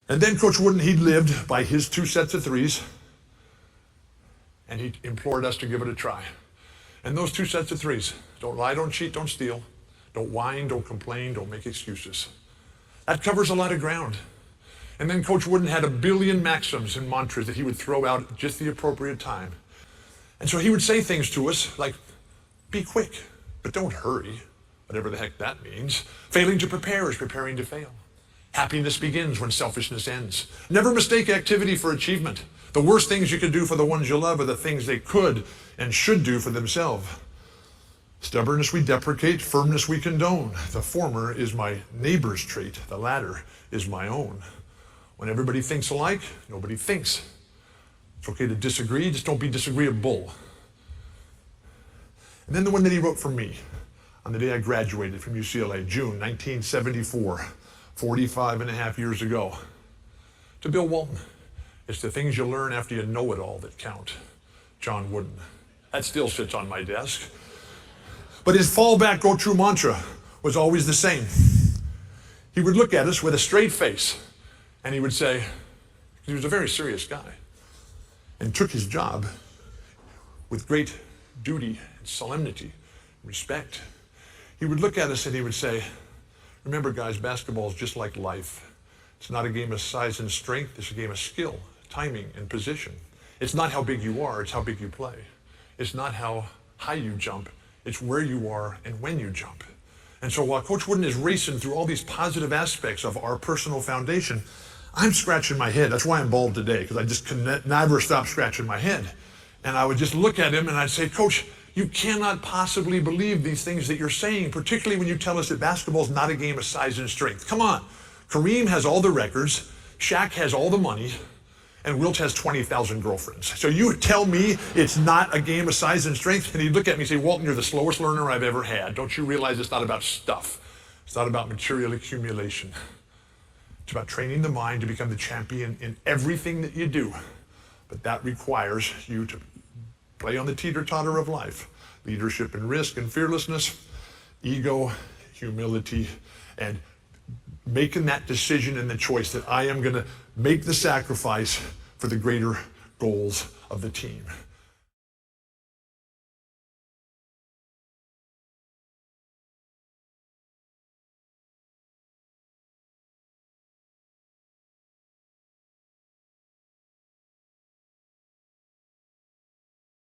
And then Coach Wooden, he lived by his 2 sets of threes, and he implored us to give it a try. And those 2 sets of threes: don't lie, don't cheat, don't steal, don't whine, don't complain, don't make excuses. That covers a lot of ground. And then Coach Wooden had a billion maxims and mantras that he would throw out at just the appropriate time. And so he would say things to us like, be quick, but don't hurry, whatever the heck that means. Failing to prepare is preparing to fail. Happiness begins when selfishness ends. Never mistake activity for achievement. The worst things you can do for the ones you love are the things they could and should do for themselves. Stubbornness we deprecate, firmness we condone. The former is my neighbor's trait, the latter is my own. When everybody thinks alike, nobody thinks. It's okay to disagree, just don't be disagreeable. And then the one that he wrote for me on the day I graduated from UCLA, June 1974, 45 and a half years ago. To Bill Walton, it's the things you learn after you know it all that count. John Wooden. That still sits on my desk. But his fallback go-to mantra was always the same. He would look at us with a straight face, and he would say, he was a very serious guy, and took his job with great duty and solemnity and respect. He would look at us and he would say, remember guys, basketball is just like life. It's not a game of size and strength, it's a game of skill, timing, and position. It's not how big you are, it's how big you play. It's not how high you jump, it's where you are and when you jump. And so while Coach Wooden is racing through all these positive aspects of our personal foundation, I'm scratching my head. That's why I'm bald today, because I just can never stop scratching my head. And I would just look at him and I'd say, Coach, you cannot possibly believe these things that you're saying, particularly when you tell us that basketball is not a game of size and strength. Come on. Kareem has all the records, Shaq has all the money, and Wilt has 20,000 girlfriends. So you tell me it's not a game of size and strength? And he'd look at me and say, Walton, you're the slowest learner I've ever had. Don't you realize it's not about stuff? It's not about material accumulation. It's about training the mind to become the champion in everything that you do. But that requires you to play on the teeter-totter of life. Leadership and risk and fearlessness, ego, humility, and making that decision and the choice that I am going to make the sacrifice for the greater goals of the team.